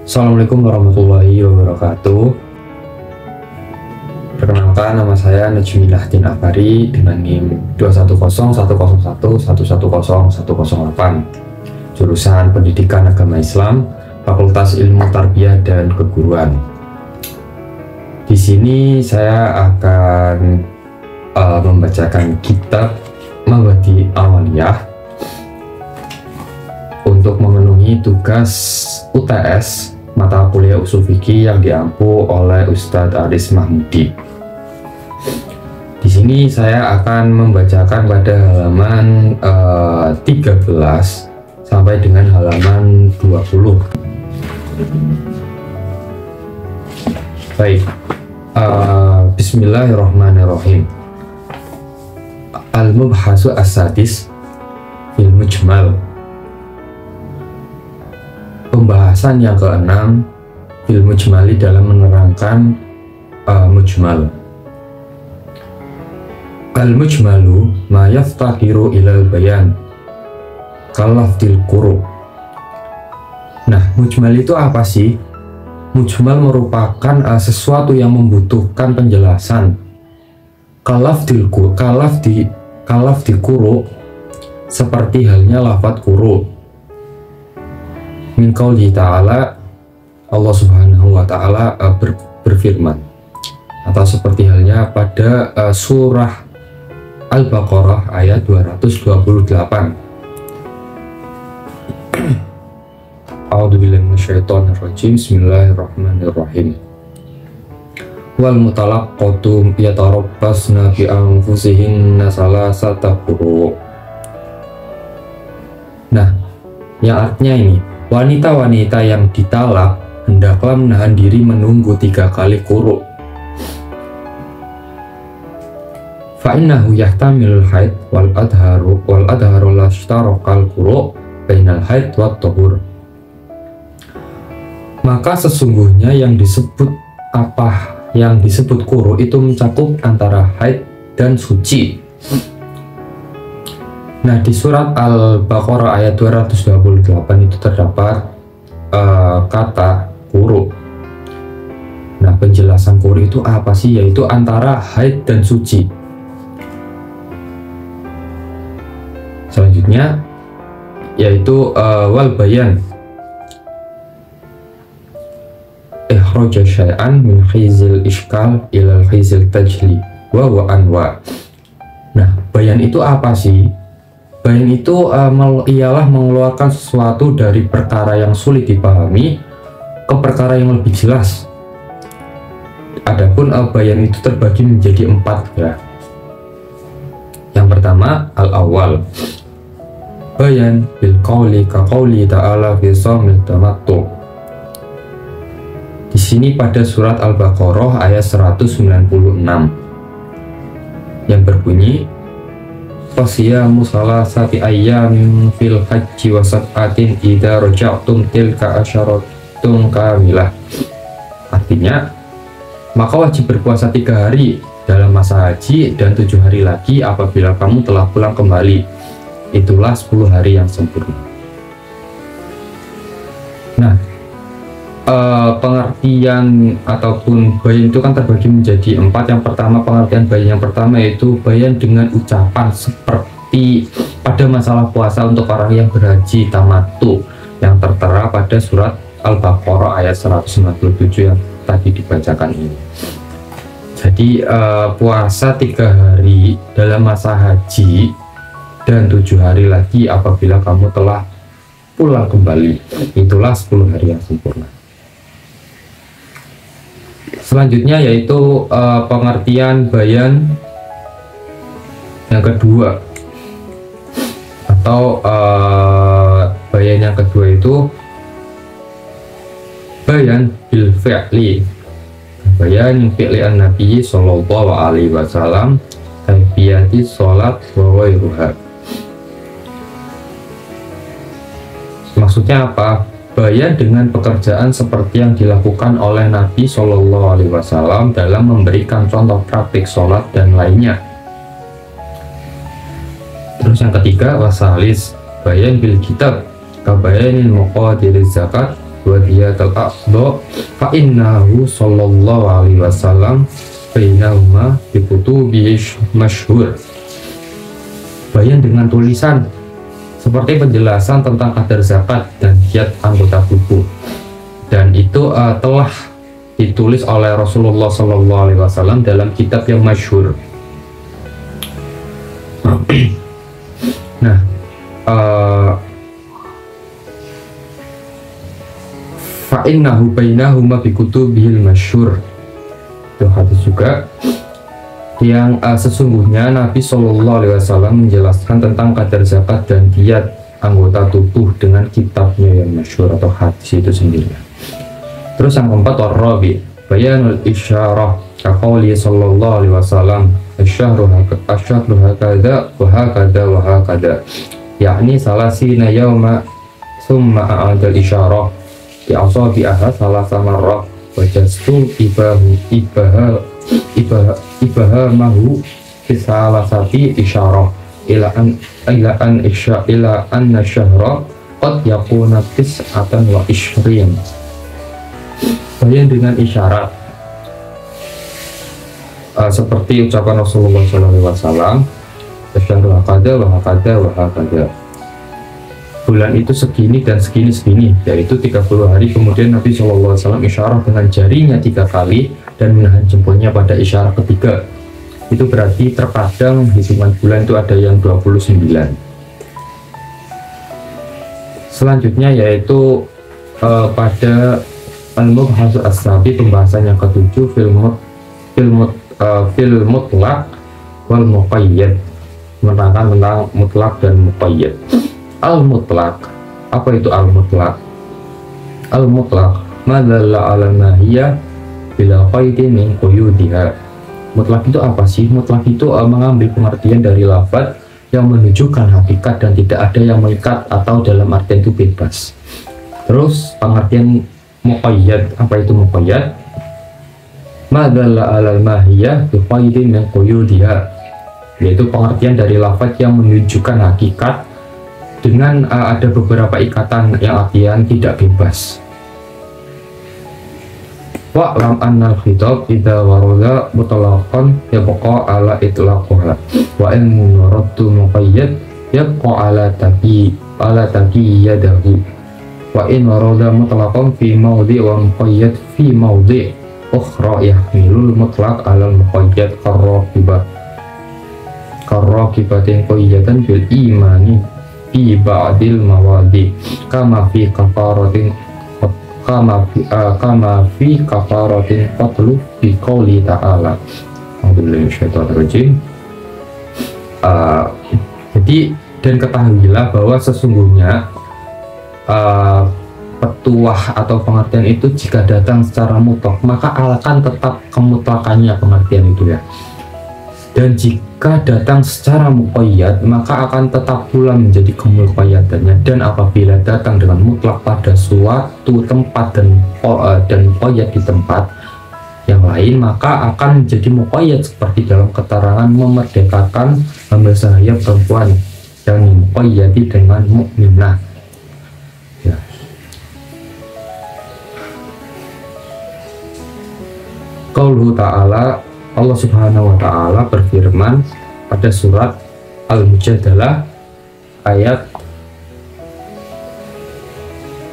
Assalamualaikum warahmatullahi wabarakatuh. Perkenalkan, nama saya Najmilahdin Akbari dengan NIM 21010110108, jurusan Pendidikan Agama Islam, Fakultas Ilmu Tarbiyah dan Keguruan. Di sini saya akan membacakan kitab Mabadi Awaliyah untuk memenuhi tugas UTS mata kuliah usul fikih yang diampu oleh Ustadz Aris Mahmudi. Di sini saya akan membacakan pada halaman 13 sampai dengan halaman 20. Baik, Bismillahirrahmanirrahim. Al-Mubhasu As-Sadis fil Mujmal. Pembahasan yang keenam fil mujmali dalam menerangkan mujmal. Al-mujmalu ma yaftakiru ilal bayan kalafdil quru. Nah, mujmal itu apa sih? Mujmal merupakan sesuatu yang membutuhkan penjelasan. Kalafdil quru seperti halnya lafadz quru. Min qauli ta'ala, Allah subhanahu wa ta'ala berfirman, atau seperti halnya pada surah Al-Baqarah ayat 228. A'udzubillahi minasyaitonirrajim. Bismillahirrahmanirrahim. Wal mutalaqqatu yatarabbasna bi anfusihinna salasata quru. Nah, yang artinya ini, wanita-wanita yang ditalak hendaklah menahan diri menunggu 3 kali quru. Fa'innahu yahtamilul haid wal adharu la ishtarakal quru bainal haid wat tahur. Maka sesungguhnya yang disebut quru itu mencakup antara haid dan suci. Nah, di surat Al-Baqarah ayat 228 itu terdapat kata quru. Nah, penjelasan quru itu apa sih? Yaitu antara haid dan suci. Selanjutnya yaitu wal bayan, ikhraja syai'an min khizil iskal ilal khizil tajli wa anwa. Nah, bayan itu apa sih? Bayan itu ialah mengeluarkan sesuatu dari perkara yang sulit dipahami ke perkara yang lebih jelas. Adapun bayan itu terbagi menjadi 4 ya. Yang pertama, al-awwal, bayan bil qauli ka qauli ta'ala fi shaumil tamattu. Di sini pada surat Al-Baqarah ayat 196 yang berbunyi, Fasiyamu salasati ayyamin fil haji wa sab'atin idza raja'tum tilka asyaratun kamilah. Artinya, maka wajib berpuasa 3 hari dalam masa haji dan 7 hari lagi apabila kamu telah pulang kembali. Itulah 10 hari yang sempurna. Nah, pengertian ataupun bayan itu kan terbagi menjadi 4. Yang pertama, pengertian bayan yang pertama yaitu bayan dengan ucapan seperti pada masalah puasa untuk orang yang berhaji tamattu yang tertera pada surat Al-Baqarah ayat 197 yang tadi dibacakan ini. Jadi puasa 3 hari dalam masa haji dan 7 hari lagi apabila kamu telah pulang kembali, itulah 10 hari yang sempurna. Selanjutnya yaitu pengertian bayan yang kedua, atau bayan yang kedua itu bayan bil fi'li, bayan fi'li an-nabi sallallahu alaihi wasallam kaifiyati sholat wa ghairuha. Maksudnya apa? Bayan dengan pekerjaan seperti yang dilakukan oleh Nabi Shallallahu Alaihi Wasallam dalam memberikan contoh praktik sholat dan lainnya. Terus yang ketiga, wasalis bayan bil kitab kabayanin muqadiriz zakat wa diyatul aqda fa innahu sallallahu alaihi wasallam bainahuma bi kutubi masyhur. Bayan dengan tulisan seperti penjelasan tentang kadar zakat dan diat anggota tubuh, dan itu telah ditulis oleh Rasulullah Sallallahu Alaihi Wasallam dalam kitab yang masyhur. Nah, fa innahu bainahuma bi kutubihil masyhur, itu hadis juga yang sesungguhnya Nabi Shallallahu Alaihi Wasallam menjelaskan tentang kadar zakat dan diat anggota tubuh dengan kitabnya yang masyhur atau hadis itu sendiri. Terus yang keempat, war-rabi bayanul isyarah kaqauli Shallallahu Alaihi Wasallam asyhru hakada wa hakada wa hakada, yakni salasina yawma summa a'adal isyarah bi asabi'aha salasa marrah wa jastu ibahamahu fisalasati isyarah ila anna syahra qad yakuna tis'atan wa ishrin. Bayan dengan isyarat seperti ucapan Rasulullah SAW, asyhadu hakada wa hakada wa hakada, bulan itu segini dan segini, yaitu 30 hari. Kemudian Nabi SAW isyarat dengan jarinya 3 kali dan menahan jempolnya pada isyarat ketiga. Itu berarti terkadang hitungan bulan itu ada yang 29. Selanjutnya yaitu pada al-mubhasu as-sabi, pembahasan yang ketujuh, fil mutlaq wal muqayyad, menerangkan tentang mutlak dan muqayyad. Al-mutlaq, apa itu al-mutlaq? Al-mutlaq madalla ala mahiyya bila qaidin min quyudiha. Mutlak itu apa sih? Mutlak itu mengambil pengertian dari lafaz yang menunjukkan hakikat dan tidak ada yang mengikat atau dalam artian itu bebas. Terus pengertian muqayyad, apa itu muqayyad? Madalla ala mahiyya bi qaidin min quyudiha, yaitu pengertian dari lafaz yang menunjukkan hakikat dengan ada beberapa ikatan yang artian tidak bebas. Wa'lam annal khitab idza warada mutlaqan yabqa ala itlaqiha wa in waradtu muqayyad yabqa ala taqiyadahu wa in warada mutlaqan fi mawdi' wa muqayyad fi mawdi' ukhra yahmilul mutlaq ala muqayyad karraqibatin qayyatan bil imani fi ba'dil mawadi kama fi kafaratin qatlu fi qouli ta'ala. Jadi, dan ketahuilah bahwa sesungguhnya petuah atau pengertian itu jika datang secara mutlak maka akan tetap kemutlakannya pengertian itu ya, dan jika datang secara muqayyad maka akan tetap pula menjadi kemuqayyadannya. Dan apabila datang dengan mutlak pada suatu tempat dan muqayyad di tempat yang lain maka akan menjadi muqayyad, seperti dalam keterangan memerdekakan hamba sahaya perempuan yang muqayyadi dengan mukminah ya. Qauluhu ta'ala, Allah Subhanahu wa Ta'ala berfirman pada surat Al-Mujadalah ayat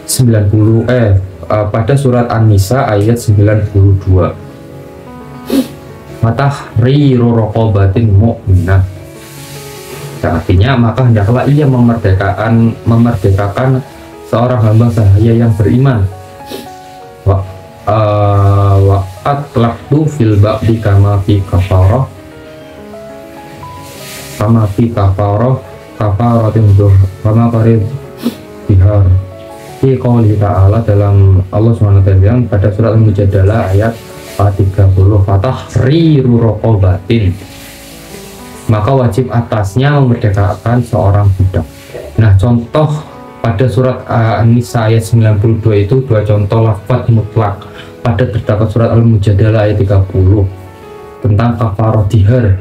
90 pada surat An-Nisa ayat 92. Matahriru raqabatin mu'minah. Artinya maka hendaklah ia memerdekakan seorang hamba sahaya yang beriman. Wa atlaqtu fil ba'di kama fi kafarah kafaratin kama qarid bihar fi qouli ta'ala, dalam Allah SWT pada surat Al-Mujadalah ayat 30, fatahriru raqabatin, maka wajib atasnya memerdekakan seorang budak. Nah, contoh pada surat An-Nisa ayat 92 itu dua contoh lafaz mutlak. Pada terdapat surat Al-Mujadalah ayat 30 tentang kafarah dihar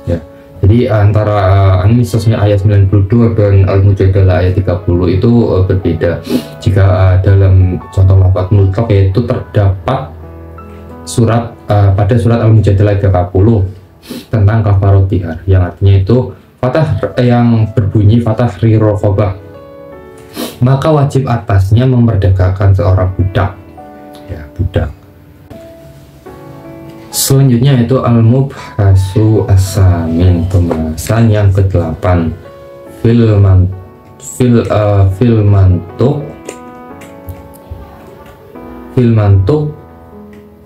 ya. Jadi antara An-Nisa ayat 92 dan Al-Mujadalah ayat 30 itu berbeda. Jika dalam contoh lafaz mutlaq yaitu terdapat surat pada surat Al-Mujadalah ayat 30 tentang kafarat tihar, yang artinya itu fatah yang berbunyi fatah rirokobah, maka wajib atasnya memerdekakan seorang budak, ya budak. Selanjutnya itu al-mubhasu as-samin, pembahasan yang ke-8, fil mantuk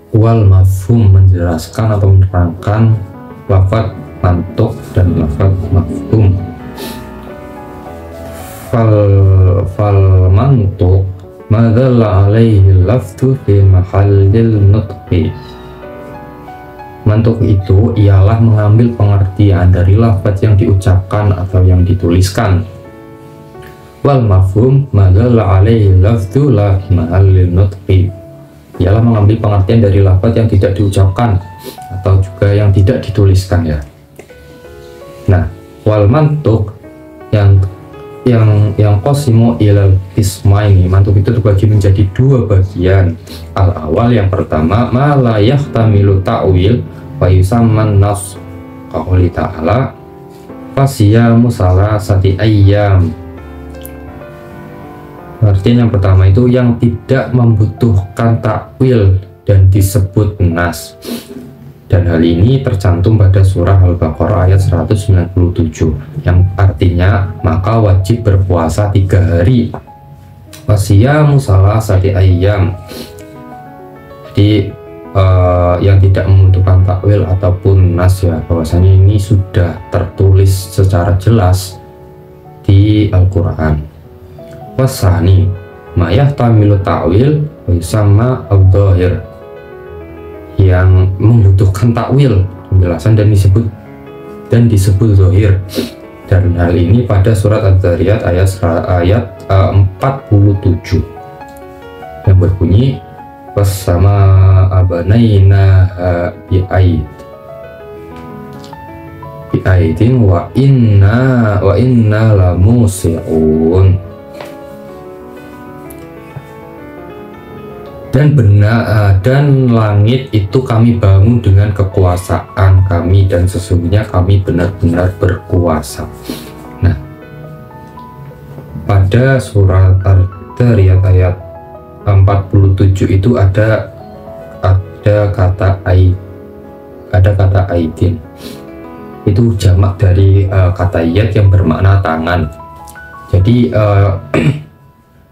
wal mafhum, menjelaskan atau menerangkan lafaz mantuk dan lafaz mafhum. Fal mantuk madalla alaihi lafzu fi mahallil nutqi. Mantuk itu ialah mengambil pengertian dari lafaz yang diucapkan atau yang dituliskan. Wal mafhum madalla alaihi lafzu la fi mahallil nutqi, ialah mengambil pengertian dari lafaz yang tidak diucapkan atau juga yang tidak dituliskan, ya. Nah, wal mantuk yang qasimu ilal qismaini, mantuk itu terbagi menjadi dua bagian. Al awal, yang pertama, ma la yahtamilu ta'wil wa yusamman nas, qauli ta'ala fasiyamu salasati ayyam. Artinya yang pertama itu yang tidak membutuhkan takwil dan disebut nas, dan hal ini tercantum pada surah Al-Baqarah ayat 197 yang artinya maka wajib berpuasa 3 hari. Wasiyamu salasati ayyam, jadi yang tidak membutuhkan takwil ataupun nas, ya, bahwasanya ini sudah tertulis secara jelas di Al-Quran. Wasani ma yahtamilu ta'wil wa yusamma al-dhahir, yang membutuhkan takwil, penjelasan dan disebut zahir, dan hal ini pada surat Adz-Dzariyat ayat 47 yang berbunyi wassama abanaina bi'aidin wa inna lamusi'un. Dan langit itu kami bangun dengan kekuasaan kami, dan sesungguhnya kami benar-benar berkuasa. Nah, pada surat Al-Dzariyat ayat 47 itu ada kata aidin, itu jamak dari kata yad yang bermakna tangan. Jadi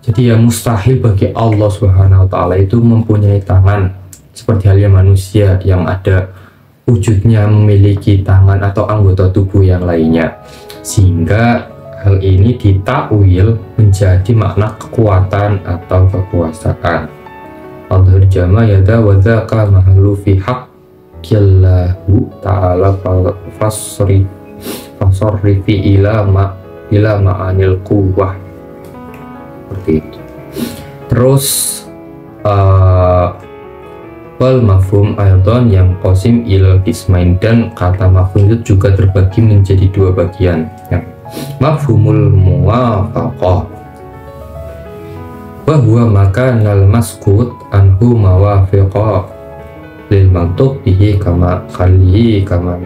jadi ya mustahil bagi Allah Subhanahu wa Ta'ala itu mempunyai tangan seperti halnya manusia yang ada wujudnya memiliki tangan atau anggota tubuh yang lainnya, sehingga hal ini ditakwil menjadi makna kekuatan atau kekuasaan. Allah jama yada wa dzaka mahallu fi haqqillahu ta'ala fasrifi ila ma'anil quwwah, seperti itu. Terus wal mafhum aydan yang qasim ilal qismain, dan kata mafhum itu juga terbagi menjadi dua bagian. Yang mafhumul muwafaqah wa huwa makanal maskut anhu mawafiqa lil mantuq bihi kama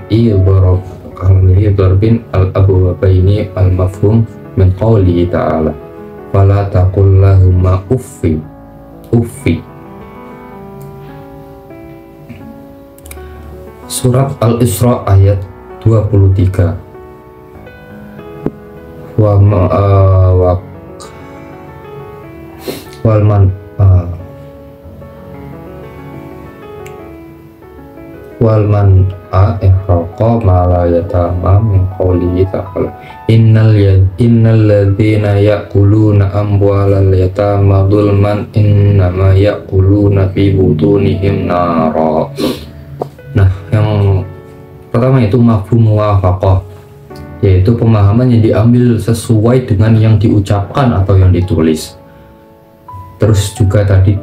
idarbin al abwabaini al mafhum min qawlihi ta'ala wala taqul lahumma uffi. Surat Al-Isra ayat 23. Walman ihraqa ma la yatama min qawlihi ta'ala innal ladzina ya'kuluna amwalal yatama dzulman innama ya'kuluna fi butunihim nara. Nah, yang pertama itu mafhum muwafaqah, yaitu pemahaman yang diambil sesuai dengan yang diucapkan atau yang ditulis. Terus juga tadi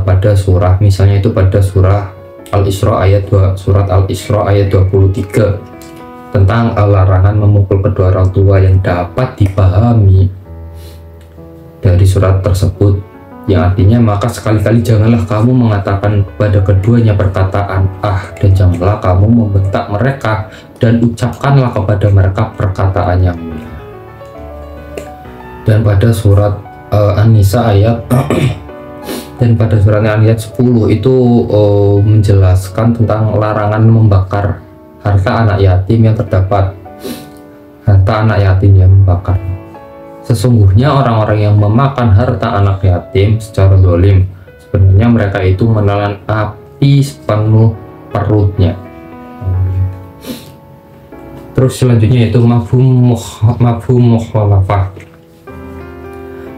pada surah, misalnya itu pada surah Al-Isra ayat 23, tentang larangan memukul kedua orang tua yang dapat dipahami dari surat tersebut, yang artinya maka sekali-kali janganlah kamu mengatakan kepada keduanya perkataan dan janganlah kamu membentak mereka, dan ucapkanlah kepada mereka perkataan yang mulia. Dan pada surat An-Nisa ayat dan pada surat ayat 10 itu menjelaskan tentang larangan membakar harta anak yatim yang terdapat harta anak yatim yang membakar. Sesungguhnya orang-orang yang memakan harta anak yatim secara zalim, sebenarnya mereka itu menelan api sepenuh perutnya. Terus selanjutnya itu mafhum mukhalafah,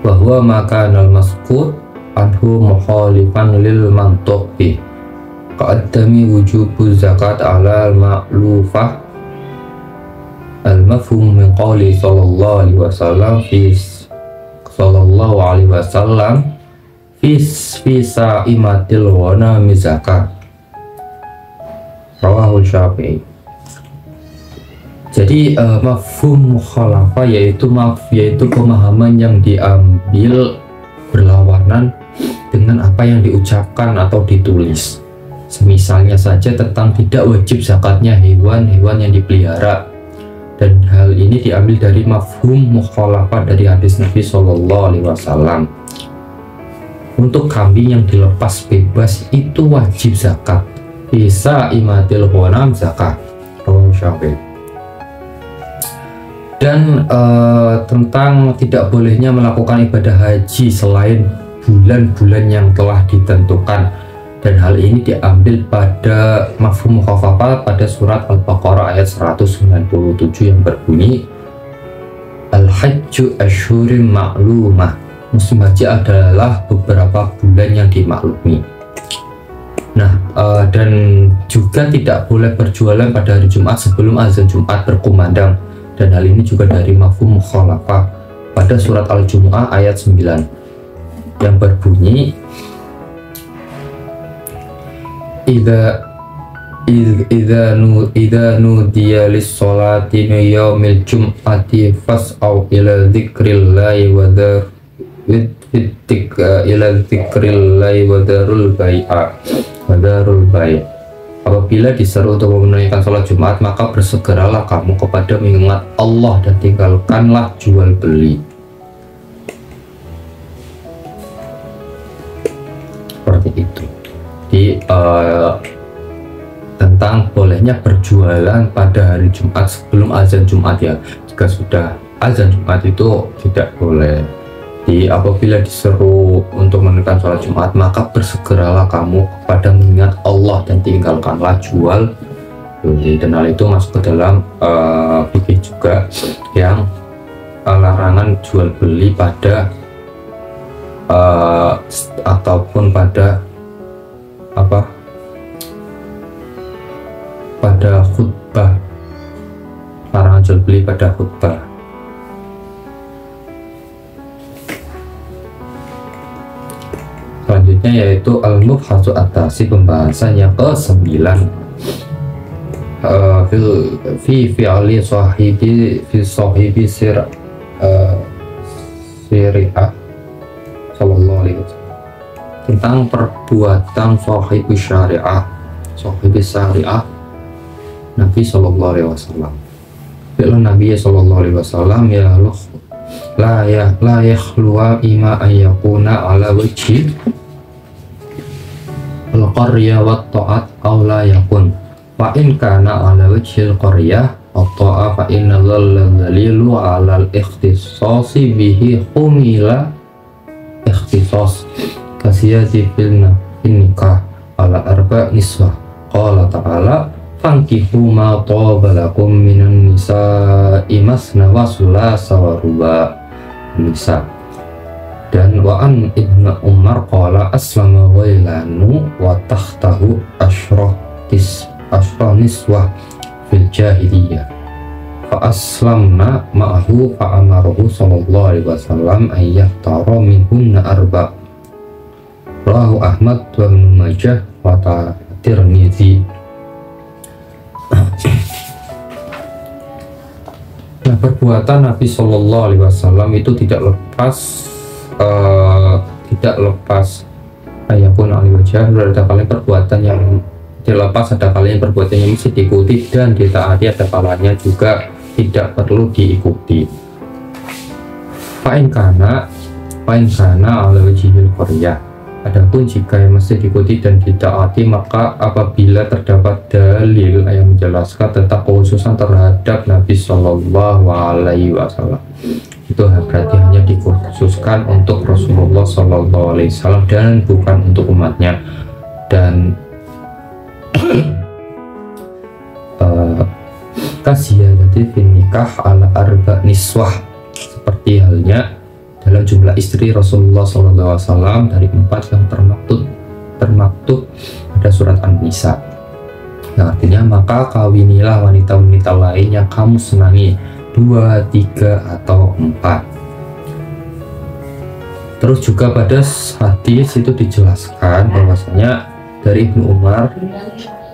bahwa makanal maskut anhu mukhalifan lil mantuqi ka'adami wujubu zakat ala al-ma'lufah al-mafhum min qawli sallallahu alaihi wasallam fi sa'imatil ghanami zakat, rawahu Syafi'i. Jadi mafhum mukhalafah yaitu pemahaman yang diambil berlawanan dengan apa yang diucapkan atau ditulis. Semisalnya saja tentang tidak wajib zakatnya hewan-hewan yang dipelihara, dan hal ini diambil dari mafhum mukhalafah dari hadis Nabi Shallallahu Alaihi Wasallam. Untuk kambing yang dilepas bebas itu wajib zakat, bisa imatil ghanam zakat, rawahu Syafi'i. Dan tentang tidak bolehnya melakukan ibadah haji selain bulan-bulan yang telah ditentukan, dan hal ini diambil pada mafhum mukhalafah pada surat Al-Baqarah ayat 197 yang berbunyi Al-Hajju Asyhurim Ma'lumah, musim haji adalah beberapa bulan yang dimaklumi. Nah, dan juga tidak boleh berjualan pada hari Jumat sebelum azan Jumat berkumandang, dan hal ini juga dari mafhum mukhalafah pada surat Al-Jumu'ah ayat 9 yang berbunyi Idza nudiya lis-sholati min yaumil jum'ati fas'au ila dzikrillahi wa darul bai'. Apabila diseru untuk menunaikan sholat Jumat, maka bersegeralah kamu kepada mengingat Allah dan tinggalkanlah jual beli. Seperti itu. Jadi tentang bolehnya berjualan pada hari Jumat sebelum azan Jumat ya. Jika sudah azan Jumat itu tidak boleh. Jadi apabila diseru untuk menunaikan sholat Jumat, maka bersegeralah kamu kepada mengingat Allah dan tinggalkanlah jual beli. Dan hal itu masuk ke dalam fikih juga yang larangan jual beli pada ataupun pada pada khutbah, larangan jual beli pada khutbah. Selanjutnya yaitu al-mubhasu atasi, pembahasan yang ke-9 fi fi'ali sahibi sir'ah sallallahu alaihi wasallam, tentang perbuatan sahibi syariah Nabi sallallahu alaihi wasallam. Fi'lan Nabi sallallahu alaihi wasallam la yakhluwa ima ayyakuna ala wajhi al-qaryah wa ta'at aw la yakun, fa in kana ala wajhi al-qaryah wa ta'a fa inna dhalilu ala al-ikhtisasi bihi humila ikhtisas kasiyati fil nikah ala arba' niswah. Qala ta'ala fankihu ma taba lakum minan nisa'i masna wa sulasa wa ruba' nisa. Dan wa an ibnu Umar qala aslama ghailanu wa tahtahu ashrah niswah fil jahiliyah fa aslamna ma'ahu fa amaruhu sallallahu alaihi wasallam ayyahtara minhunna arba', rawahu Ahmad wa Ibnu Majah wa Tirmidzi. Nah, perbuatan Nabi Shallallahu Alaihi Wasallam itu tidak lepas ayapun alaihi wajah. Ada kalanya perbuatan yang dilepas, ada kalanya perbuatan yang mesti diikuti dan ditaati, ada kalanya juga tidak perlu diikuti. Fa'in kana ala wajhil qaryah. Adapun jika yang mesti diikuti dan ditaati, maka apabila terdapat dalil yang menjelaskan tentang kekhususan terhadap Nabi Shallallahu Alaihi Wasallam, itu berarti hanya dikhususkan untuk Rasulullah Shallallahu Alaihi Wasallam dan bukan untuk umatnya. Dan kasiyadati fin nikah ala arba niswah, seperti halnya dalam jumlah istri Rasulullah SAW dari 4 yang termaktub pada surat An-Nisa. Nah, artinya maka kawinilah wanita-wanita lain yang kamu senangi, 2, 3, atau 4. Terus juga pada hadis itu dijelaskan bahwasanya dari Ibnu Umar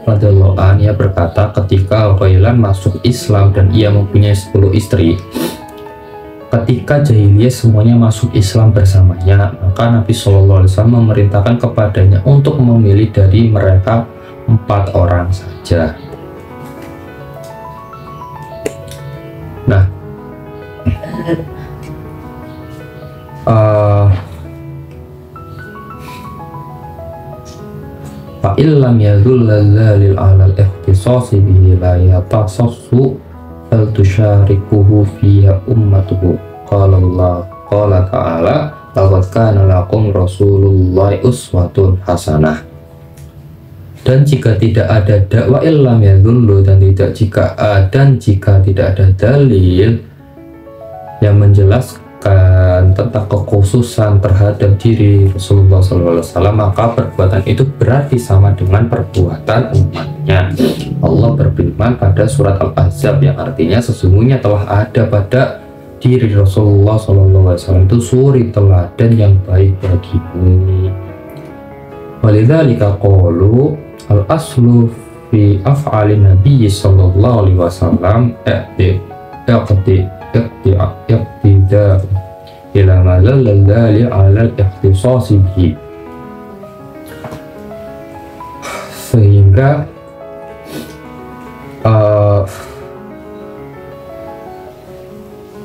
radhiyallahu anhu, ia berkata ketika Ghailan masuk Islam dan ia mempunyai 10 istri. Ketika jahiliyah semuanya masuk Islam bersamanya, maka Nabi Shallallahu Alaihi Wasallam memerintahkan kepadanya untuk memilih dari mereka 4 orang saja. Nah, fa'illam yadhullal alal ikhtisasi bihi la yatasassu fal tusyarikuhu fiha ummatuhu. Qala ta'ala laqad kana lakum rasulullahi uswatun hasanah. Dan jika tidak ada dakwah illam yadhullu, dan jika tidak ada dalil yang menjelaskan tentang kekhususan terhadap diri Rasulullah SAW, maka perbuatan itu berarti sama dengan perbuatan umatnya. Allah berfirman pada surat Al-Ahzab yang artinya sesungguhnya telah ada pada diri Rasulullah SAW itu suri teladan yang baik bagimu. Walidzalika qalu al-aslu fi af'ali Nabi sallallahu alaihi wasallam iqtida ila ma lalali ala al-ikhtisasi bihi. Sehingga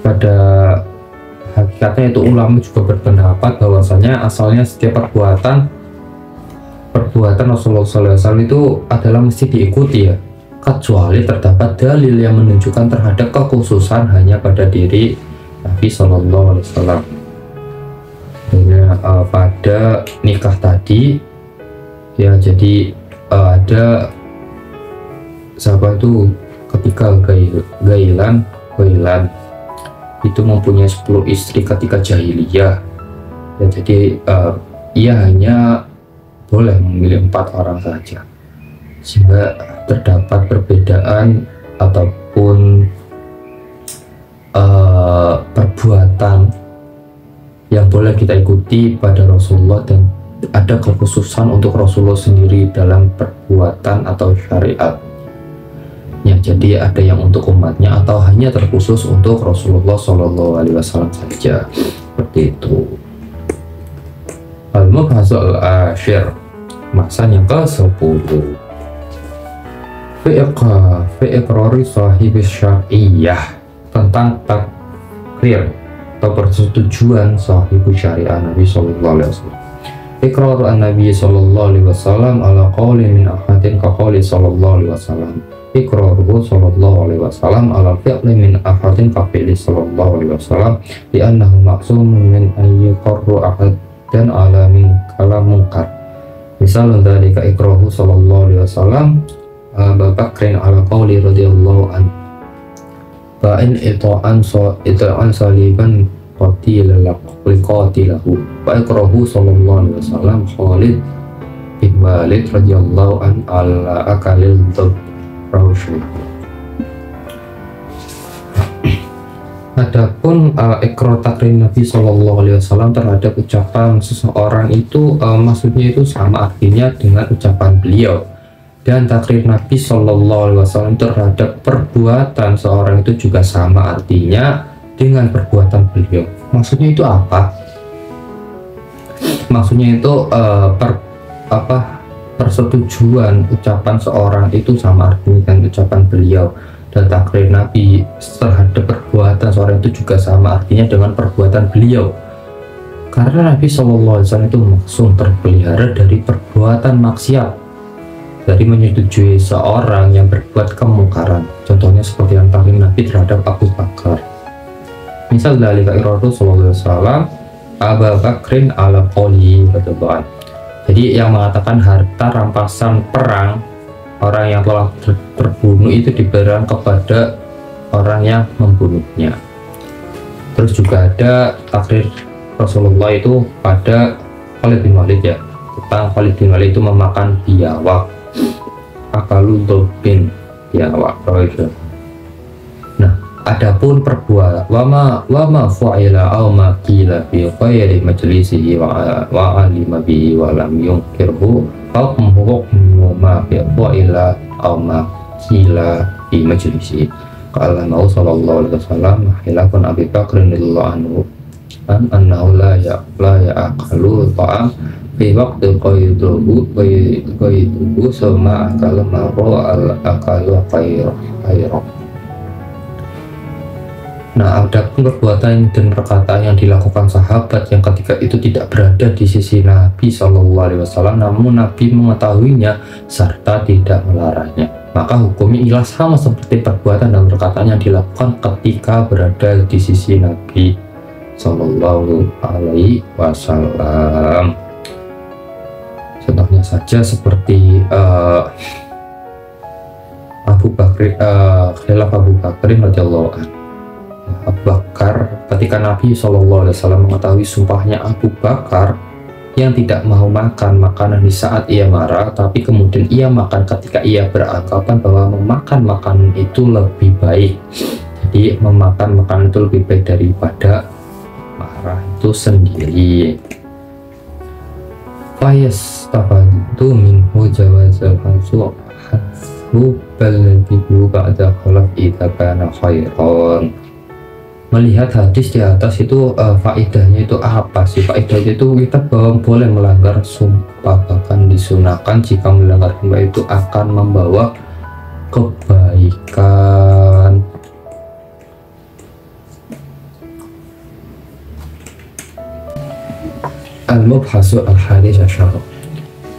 pada hakikatnya itu ulama juga berpendapat bahwasanya asalnya setiap perbuatan Rasulullah SAW itu adalah mesti diikuti ya, kecuali terdapat dalil yang menunjukkan terhadap kekhususan hanya pada diri Nabi Shallallahu Alaihi Wasallam. Pada nikah tadi ya, jadi ada sahabat itu ketika Ghailan itu mempunyai 10 istri ketika jahiliyah ya, jadi ia hanya boleh memilih 4 orang saja, sehingga terdapat perbedaan ataupun perbuatan yang boleh kita ikuti pada Rasulullah, dan ada kekhususan untuk Rasulullah sendiri dalam perbuatan atau syariat ya. Jadi ada yang untuk umatnya atau hanya terkhusus untuk Rasulullah Shallallahu Alaihi Wasallam saja, seperti itu. Al-Mubhasu al-Ashir, bahasan yang ke-10, fi'iqrari sahibi syar'iyah, tentang takrir atau persetujuan sahibu syariah Nabi Sallallahu Alaihi Wasallam. Iqrar an-Nabi Sallallahu Alaihi Wasallam ala qawli min ahadin ka qawli Sallallahu Alaihi Wasallam. Iqraruhu Sallallahu Alaihi Wasallam ala fi'li min ahadin ka fi'li Sallallahu Alaihi Wasallam, li'annahu ma'sumun min ayyi qarru ahad dan ala min kalam munkar. Misalnya dari iqraruhu Sallallahu Alaihi Wasallam Abu Bakrin ala qawli radhiyallahu an ba'in ita'an saliban qatilahu wa iqraruhu Sallallahu Alaihi Wasallam Khalid bin Walid radhiyallahu an ala akalil Rasul. Adapun ikrar takrir Nabi Shallallahu Alaihi Wasallam terhadap ucapan seseorang itu maksudnya itu sama artinya dengan ucapan beliau, dan takrir Nabi Shallallahu Alaihi Wasallam terhadap perbuatan seorang itu juga sama artinya dengan perbuatan beliau. Maksudnya itu apa? Maksudnya itu persetujuan ucapan seorang itu sama artinya dengan ucapan beliau, dan takrir Nabi terhadap perbuatan seorang itu juga sama artinya dengan perbuatan beliau. Karena Nabi Shallallahu Alaihi Wasallam itu langsung terpelihara dari perbuatan maksiat, dari menyetujui seorang yang berbuat kemungkaran. Contohnya seperti yang takrir Nabi terhadap Abu Bakar. Misal dari Rasulullah Shallallahu Alaihi Wasallam Abu Bakrin ala qoli betulan. Jadi yang mengatakan harta rampasan perang orang yang telah terbunuh itu diberikan kepada orang yang membunuhnya. Terus juga ada takrir Rasulullah itu pada Khalid bin Walid ya, tentang Khalid bin Walid itu memakan biawak, akalu dobin biawak. Nah, adapun perbuatan wama fa'ila aw ma qila bi ghairi majlisihi wa alima bi wa lam yunkirhu hukmuhu ma fa'ila aw ma qila bi majlisihi. Qala Nabi sallallahu alaihi wasallam hilafun Abi Bakr radhiyallahu anhu annahu la ya'qalu ta'am fi waqti qayduhu sama akala maro al akalu khairu. Nah, ada perbuatan dan perkataan yang dilakukan sahabat yang ketika itu tidak berada di sisi Nabi Shallallahu Alaihi Wasallam, namun Nabi mengetahuinya serta tidak melarangnya. Maka hukumnya ialah sama seperti perbuatan dan perkataan yang dilakukan ketika berada di sisi Nabi Shallallahu Alaihi Wasallam. Contohnya saja seperti Abu Bakr, khilaf Abu Bakrin radhiyallahu anhu. Abu Bakar, ketika Nabi Shallallahu Alaihi Wasallam mengetahui sumpahnya Abu Bakar yang tidak mau makan makanan di saat ia marah, tapi kemudian ia makan ketika ia beranggapan bahwa memakan makanan itu lebih baik. Jadi memakan makanan itu lebih baik daripada marah itu sendiri. Fayas tabantu minhu jawazal hansu baladihu ba'da khalaf idza kana khairan. Melihat hadis di atas itu faedahnya itu apa sih? Faedahnya itu kita boleh melanggar sumpah, bahkan disunahkan jika melanggar sumpah itu akan membawa kebaikan. Al-Mubhasu al-Hadis Asyar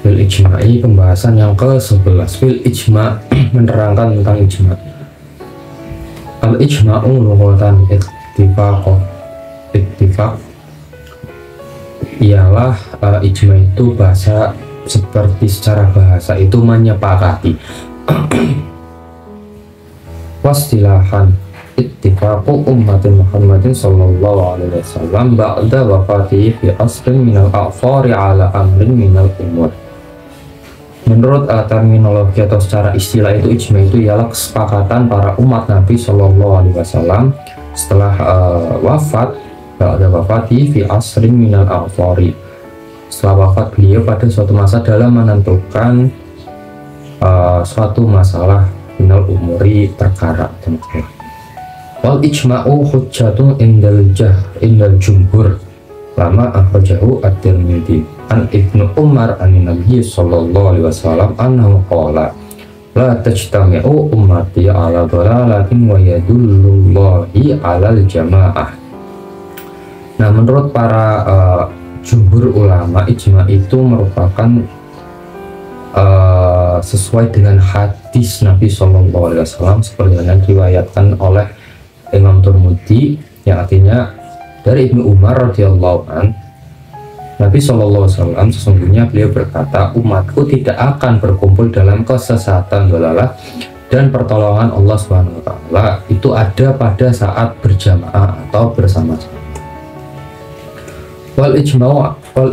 fil ijma'i, pembahasan yang ke-11. Fil ijma' menerangkan tentang ijma'. Al-ijma'u lughatan ittifaq ialah ijma' itu bahasa seperti secara bahasa itu menyepakati. Wastilahan ittifaqu ummatin Muhammadin sallallahu alaihi wasallam ba'da wafatihi fi asrin minal a'fari ala amrin minal umur. Menurut terminologi atau secara istilah itu ijma itu ialah kesepakatan para umat Nabi Shallallahu Alaihi Wasallam setelah wafat, ba'da wafati fi asrin minal a'fari, setelah wafat beliau pada suatu masa dalam menentukan suatu masalah minal umuri, perkara atau masalah. Wal ijma'u hujjatun indal jumhur lama akhrajahu at-Tirmidzi an Ibnu Umar an Nabi sallallahu alaihi wasallam annahu qala la tajtami'u ummati ala dhalalatin wa yadullullahi 'alal jamaah. Nah, menurut para jumhur ulama, ijma itu merupakan sesuai dengan hadis Nabi sallallahu alaihi wasallam seperti yang diriwayatkan oleh Imam Tirmidzi, yang artinya dari Ibnu Umar radhiyallahu an, Nabi SAW sesungguhnya beliau berkata, umatku tidak akan berkumpul dalam kesesatan dalalah, dan pertolongan Allah Subhanahu wa taala itu ada pada saat berjamaah atau bersama-sama. Wal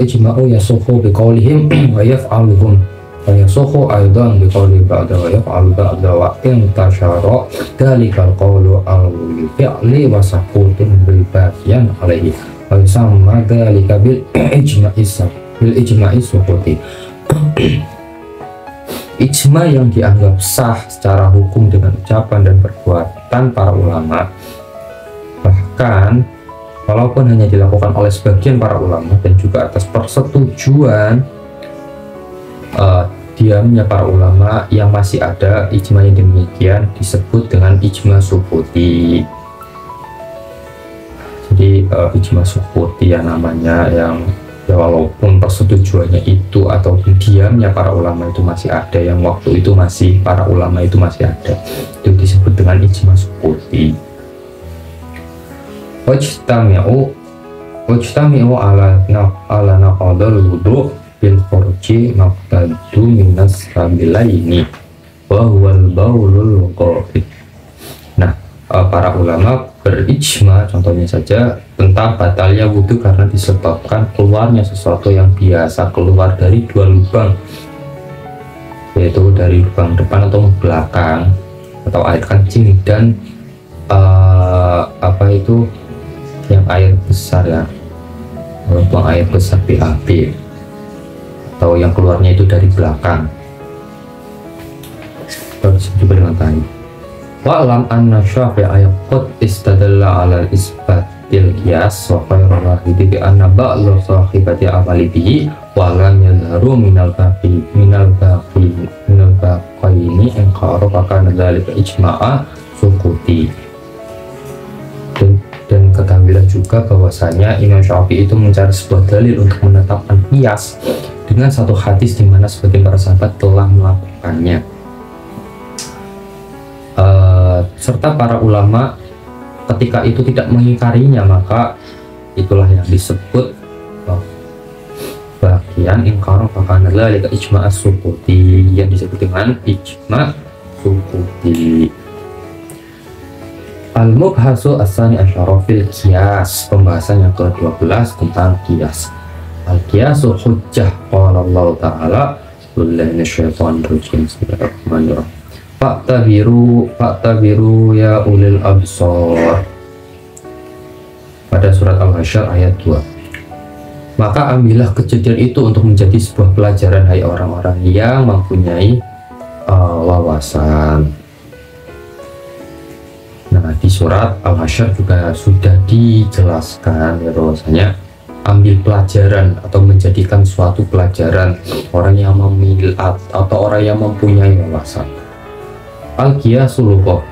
ijma'u yasuhu biqaulihim wa yaf'aluhum wa yasuhu aidan biqauli ba'da wa yaf'alu ba'da wa in tashara dalikal qawlu al-fi'li wa saqutun bil baqiyan alaihi wa yusamma dalika bil ijma'i suquti. Ijma yang dianggap sah secara hukum dengan ucapan dan perbuatan para ulama, bahkan walaupun hanya dilakukan oleh sebagian para ulama dan juga atas persetujuan diamnya para ulama yang masih ada, ijma yang demikian disebut dengan ijma sukuti. Jadi ijma sukuti ya namanya, yang ya walaupun persetujuannya itu atau diamnya para ulama itu masih ada, yang waktu itu masih para ulama itu masih ada, itu disebut dengan ijma sukuti. Wajtami'u ala naqadul wudu bil khurji maqtadu minas sabilaini wa huwal baulul qa'id. Nah, para ulama berijma contohnya saja tentang batalnya wudhu karena disebabkan keluarnya sesuatu yang biasa keluar dari dua lubang, yaitu dari lubang depan atau belakang, atau air kencing dan apa itu yang air besar ya, buang air besar BAB, atau yang keluarnya itu dari belakang, terus juga dengan tadi. Wa'lam anna syafi'a qad istadalla 'ala isbatil qiyas wa khairul wahidi bi anna ba'lu sahibati amali bihi wa lam yadhharu minal baqaini in qaru kana dzalika ijma'a sukuti. Dan ketahuilah juga bahwasanya Imam Syafi'i itu mencari sebuah dalil untuk menetapkan qiyas dengan satu hadis di mana sebagian para sahabat telah melakukannya, serta para ulama ketika itu tidak mengingkarinya, maka itulah yang disebut bagian ingkar fakana dzalika ijma' as-sukuti, yang disebut dengan ijma' sukuti. Al-mubhasu as-sani asyara fil qiyas, pembahasan yang ke-12 tentang qiyas. Al-qiyasu hujjah, qala Allah ta'ala billahi minasyaitonir rajim, bismillahirrahmanirrahim. Fa'tabiru ya ulil absar, pada surat Al-Hasyr ayat 2. Maka ambillah kejadian itu untuk menjadi sebuah pelajaran, hai orang-orang yang mempunyai wawasan. Nah, di surat Al-Hasyr juga sudah dijelaskan ya, bahwasanya ambil pelajaran atau menjadikan suatu pelajaran orang yang memilih atau orang yang mempunyai wawasan. Al-qiyasu lughah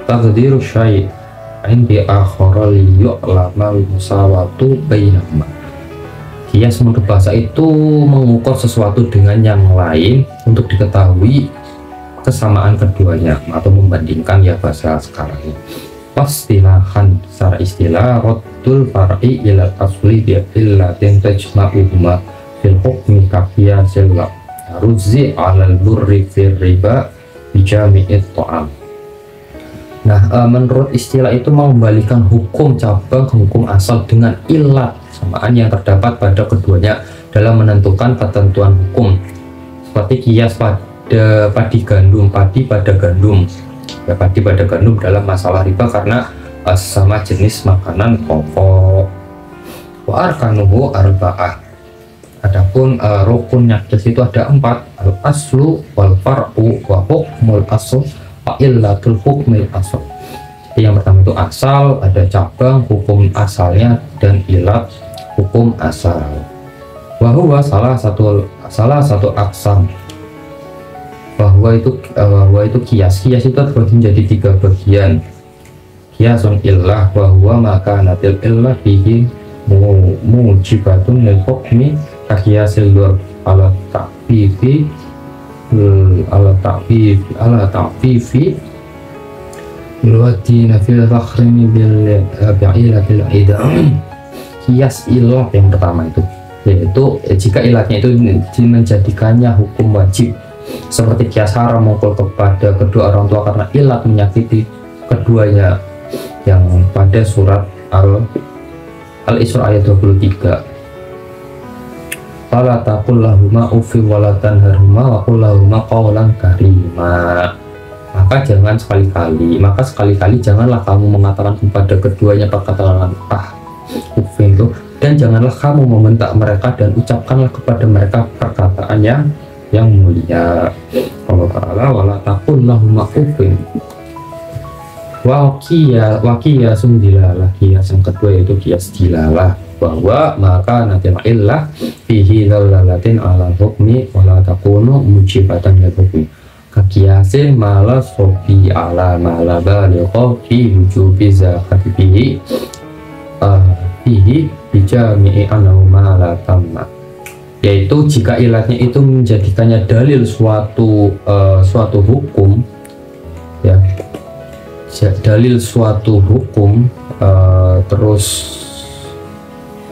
taqdiru syai'in bi akhara li yu'lama musawatu bainahuma. Qiyas menurut bahasa itu mengukur sesuatu dengan yang lain untuk diketahui kesamaan keduanya atau membandingkan, ya bahasa sekarang ini. Pastilahan secara istilah raddul far'i ila asli bi illatin tajma'uhuma fil hukmi kaqiyasil ruzzi 'alal burri fir riba bi jami'it ta'am. Nah, menurut istilah itu mengembalikan hukum cabang ke hukum asal dengan ilat kesamaan yang terdapat pada keduanya dalam menentukan ketentuan hukum, seperti qiyas padi pada gandum ya, padi pada gandum dalam masalah riba karena sama jenis makanan pokok. Wa arkanuhu arba'ah, adapun rukunnya qiyas itu ada 4, al aslu wal far'u wa hukmul asl wa illatul hukmil asl. Jadi yang pertama itu asal, ada cabang hukum asalnya, dan ilat hukum asal. Wa huwa salah satu aksam, bahwa itu kias itu terbagi menjadi 3 bagian. Kiasun illah, bahwa maka natil illah bihi mujibatun lil hukmi kakiasil lur ala ta'fifi luwati nafil fakhrini bil bi'ilatil idam. Kias ilah yang pertama itu, yaitu jika ilatnya itu menjadikannya hukum wajib, seperti kias haram memukul kepada kedua orang tua karena ilat menyakiti keduanya, yang pada surat Al-Isra ayat 23. Fala taqul lahuma uffi wa la tanharhuma wa qul lahuma qawlan karima. Maka sekali-kali janganlah kamu mengatakan kepada keduanya perkataan uffin itu, dan janganlah kamu membentak mereka dan ucapkanlah kepada mereka perkataan yang yang mulia. Allah Ta'ala wala taqul lahum uffin. Wakiyasun dilalah, kias yang kedua yaitu kias dilalah, bahwa maka nanti illah fihi dhalalatin ala hukmi wala takunu mujibatan lil hukmi kakiasin mala sobi ala mala baligha fi wujubi zakati fihi bijami'i anahu mala tamma, yaitu jika ilatnya itu menjadikannya dalil suatu hukum, ya, dalil suatu hukum, terus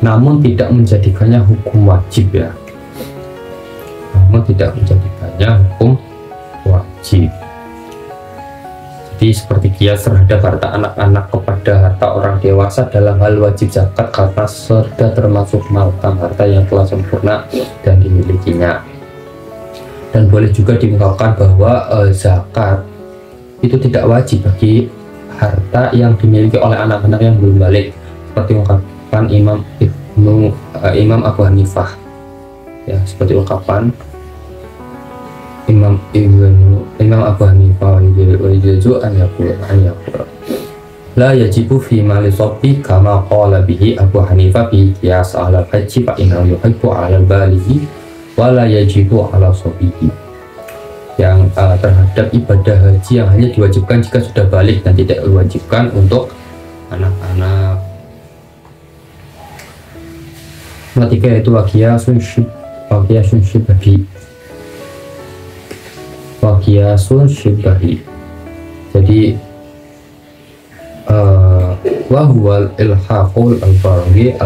namun tidak menjadikannya hukum wajib, ya, namun tidak menjadikannya hukum wajib. Jadi seperti kias terhadap harta anak-anak kepada harta orang dewasa dalam hal wajib zakat karena sudah termasuk malkam, harta yang telah sempurna dan dimilikinya. Dan boleh juga diungkapkan bahwa zakat itu tidak wajib bagi harta yang dimiliki oleh anak-anak yang belum balik, seperti ungkapan Imam Abu Hanifah, ya, seperti ungkapan Imam Abu Hanifah wajibu an yaqula la yajibu fi mali sobi kama qala bihi Abu Hanifah bi qiyas ala haji fa innahu yuhibbu ala balighi wa la yajibu ala sobihi, yang terhadap ibadah haji yang hanya diwajibkan jika sudah balik dan tidak diwajibkan untuk anak-anak. Ketiga yaitu waqiyasun syibahi. Jadi wahwal ilhaqul al-farhi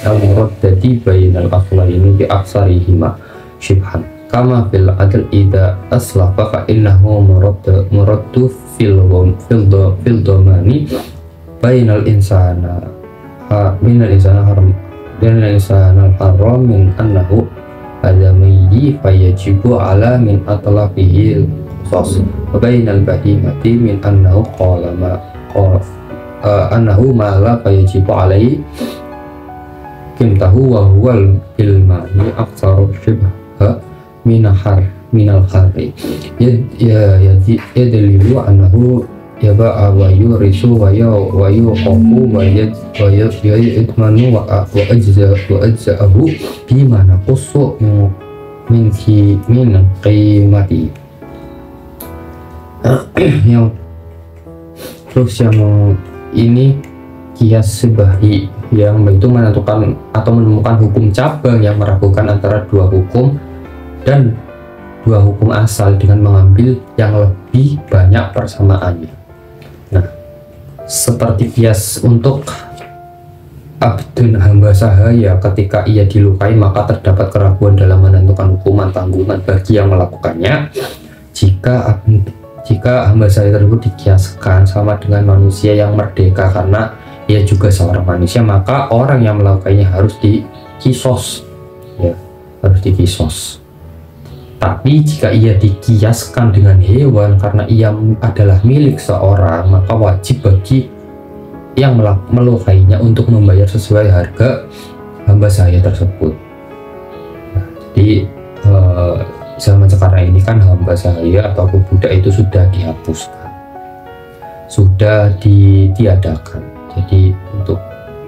al-muraddadi bainal aslaini bi aksarihima syibhan kama fil adl idza aslafa fa innahu muraddu fil domani bainal insana haram min annahu adamiyi fayajibu ala min atlafihi khas wa bainal bahimati min annahu annahu ma la fayajibu alaihi kimtahu wa huwal ilmani aksaru syibha minal khari yadlilu annahu yaba'a wa yurisu wa yuqafu wa yadmanu wa ajza'ahu bima naqussu min qimati. Terus yang ini kias sebahi, yang itu menentukan atau menemukan hukum cabang yang meragukan antara dua hukum dan dua hukum asal dengan mengambil yang lebih banyak persamaannya. Nah, seperti kias untuk abdun hamba sahaya, ketika ia dilukai maka terdapat keraguan dalam menentukan hukuman tanggungan bagi yang melakukannya. Jika hamba sahaya tersebut dikiaskan sama dengan manusia yang merdeka karena ia juga seorang manusia, maka orang yang melakukannya harus dikisos, ya, harus dikisos. Tapi jika ia dikiaskan dengan hewan karena ia adalah milik seorang, maka wajib bagi yang melukainya untuk membayar sesuai harga hamba sahaya tersebut. Nah, jadi zaman sekarang ini kan hamba sahaya ataupun budak itu sudah dihapuskan, sudah ditiadakan. Jadi untuk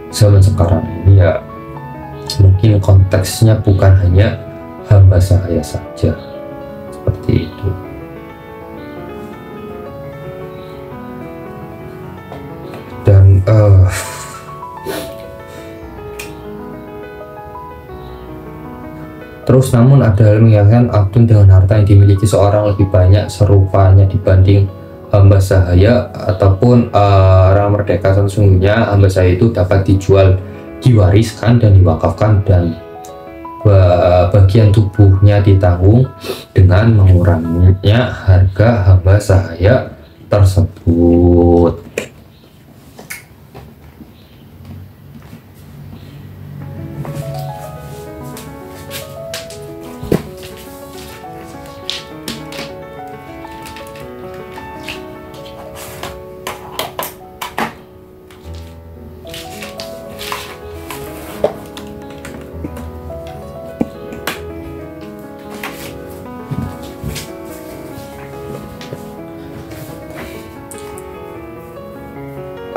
zaman sekarang ini ya mungkin konteksnya bukan hanya hamba sahaya saja, seperti itu. Dan terus namun ada hal mengingatkan abdun dengan harta yang dimiliki seorang lebih banyak serupanya dibanding hamba sahaya ataupun orang merdeka. Sesungguhnya hamba sahaya itu dapat dijual, diwariskan dan diwakafkan, dan bagian tubuhnya ditanggung dengan menguranginya harga hamba sahaya tersebut.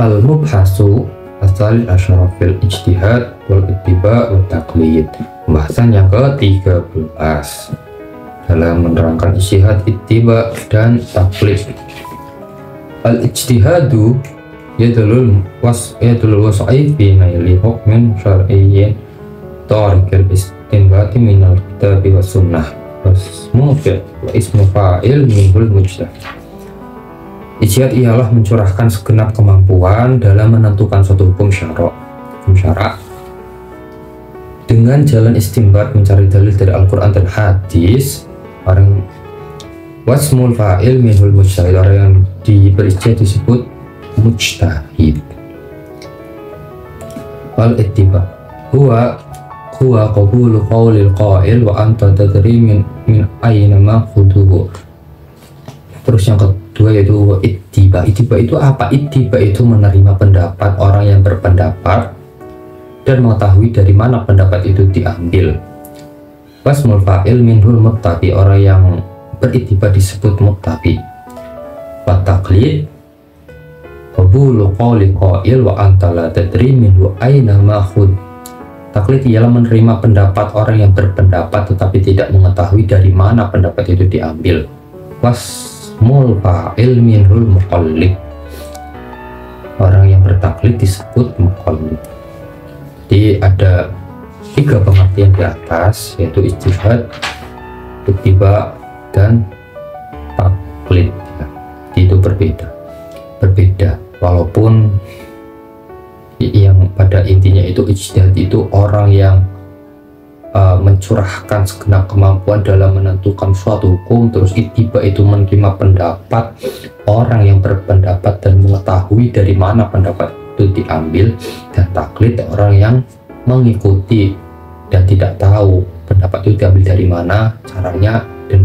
Al-mubhasu asal asyara fil ijtihad wal ittiba wa taqlid. Pembahasan yang ke-13 dalam menerangkan ijtihad, ittiba dan taklid. Al-ijtihadu yadulul was'i fi naili hukmin syar'iyyin tariqil istinbati minal kitabi was sunnah wa ismu fa'il minhul mujtahid. Ijtihad ialah mencurahkan segenap kemampuan dalam menentukan suatu hukum syara' dengan jalan istinbat, mencari dalil dari Al-Quran dan hadis. Orang wasmul fa'il minhul mujtahid, orang yang berijtihad disebut mujtahid. Wal ittiba huwa qabulu qawlil qa'il wa anta tadri min ayna ma khuduhu. Terus yang kedua yaitu ittiba. Ittiba itu apa? Ittiba itu menerima pendapat orang yang berpendapat dan mengetahui dari mana pendapat itu diambil. Wasmul fa'il minhul muttabi, orang yang berittiba disebut muttabi. Wa taqlid qabulu qawli qa'il wa anta la tadri minhu aina ma'khud. Taklid ialah menerima pendapat orang yang berpendapat tetapi tidak mengetahui dari mana pendapat itu diambil. Wasmul fa'il minhul muqallid, orang yang bertaklid disebut muqallid. Jadi ada 3 pengertian di atas, yaitu ijtihad, ittiba, dan taklid. Itu berbeda walaupun yang pada intinya itu ijtihad itu orang yang mencurahkan segenap kemampuan dalam menentukan suatu hukum. Terus ittiba itu menerima pendapat orang yang berpendapat dan mengetahui dari mana pendapat itu diambil. Dan taklid orang yang mengikuti dan tidak tahu pendapat itu diambil dari mana, caranya, dan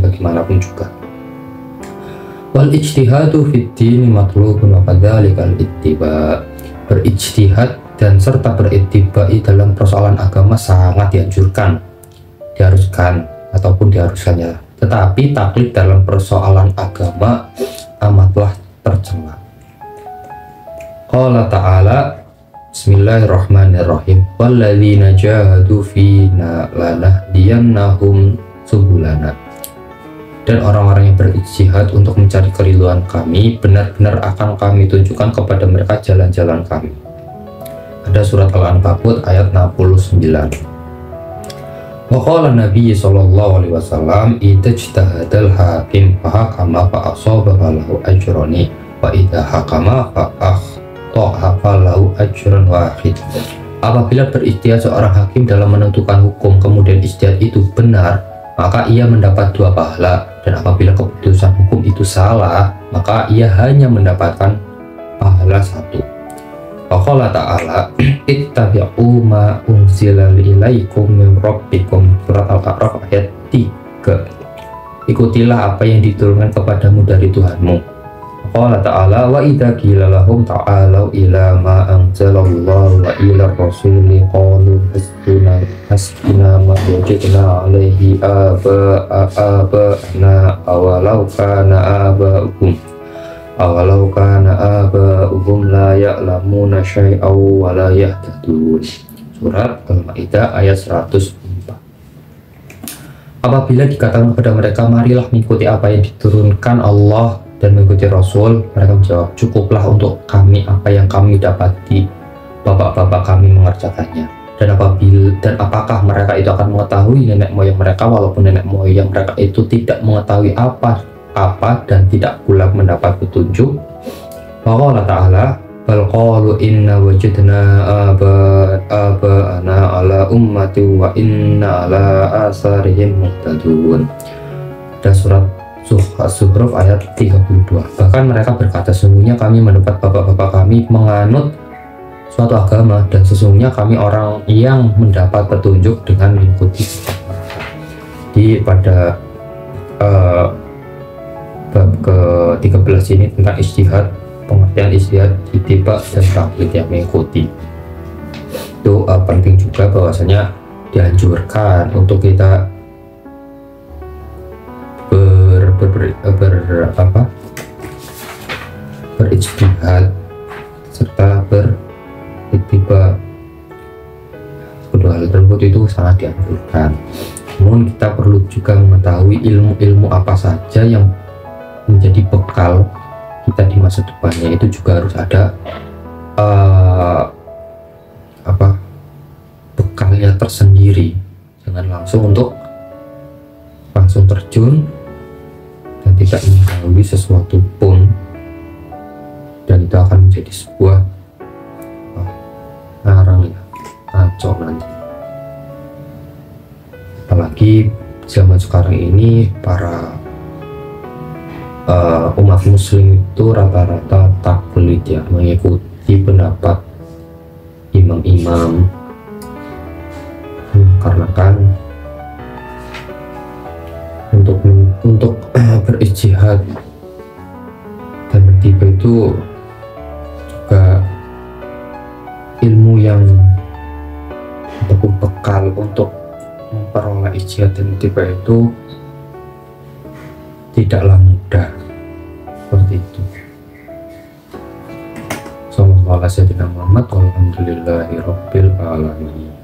bagaimanapun juga. Wal ijtihadu fid dini matlubun wa kadzalika al ittiba. Berijtihad dan serta berittiba dalam persoalan agama sangat dianjurkan, diharuskan ataupun diharuskannya. Tetapi taklid dalam persoalan agama amatlah tercela. Qala ta'ala, bismillahirrahmanirrahim, walladzina jahadu fina lanahdiyannahum subulana. Dan orang-orang yang berijtihad untuk mencari keridhaan kami, benar-benar akan kami tunjukkan kepada mereka jalan-jalan kami. Ada surat Al-Ankabut ayat 69. Wa qala Nabi sallallahu alaihi wasallam, idajtahadal hakim fahakama fa asaba lahu ajrani wa idza hakama fa akhta'a lahu ajrun wahid. Apabila berijtihad seorang hakim dalam menentukan hukum kemudian ijtihad itu benar, maka ia mendapat 2 pahala, dan apabila keputusan hukum itu salah, maka ia hanya mendapatkan pahala 1. Qala ta'ala, ittabi'u ma unzila ilaikum min rabbikum, surat Al-A'raf ayat 3. Ikutilah apa yang diturunkan kepadamu dari Tuhanmu. Qala ta'ala, wa idza qila lahum ta'alu ila ma anzalallahu wa ila rasuli qalu hasbuna ma wajadna alaihi aba'ana awalau kana aba'uhum la ya'lamuna syai'aw wa la yahtadun. Surat Al-Maidah ayat 104. Apabila dikatakan kepada mereka, marilah mengikuti apa yang diturunkan Allah dan mengikuti Rasul, mereka menjawab, cukuplah untuk kami apa yang kami dapati, bapak-bapak kami mengerjakannya. Dan apakah mereka itu akan mengetahui nenek moyang mereka, walaupun nenek moyang mereka itu tidak mengetahui apa dan tidak pula mendapat petunjuk. Qala ta'ala, bal qalu inna wajadna aba'ana ala ummati wa inna ala asarihim muhtadun. Dan surat Az-Zukhruf ayat 32. Bahkan mereka berkata, sesungguhnya kami mendapat bapak-bapak kami menganut suatu agama, dan sesungguhnya kami orang yang mendapat petunjuk dengan mengikuti mereka. Di pada bab ke-13 ini tentang ijtihad, pengertian ijtihad, ittiba dan taklid yang mengikuti. Itu penting juga bahwasanya dianjurkan untuk kita berijtihad serta beriktibar. Kedua hal tersebut itu sangat dianjurkan. Namun kita perlu juga mengetahui ilmu-ilmu apa saja yang menjadi bekal kita di masa depannya. Itu juga harus ada bekalnya tersendiri. Jangan langsung terjun dan tidak mengetahui sesuatu pun, dan itu akan menjadi sebuah ngaco nanti. Apalagi zaman sekarang ini para umat muslim itu rata-rata taklid ya, mengikuti pendapat imam-imam, karena kan untuk berijtihad dan bertiba itu juga ilmu yang ataupun bekal untuk memperoleh ijtihad dan bertiba itu tidaklah mudah seperti itu. Sallallahu alaihi wasallam. Alhamdulillahirabbil alamin.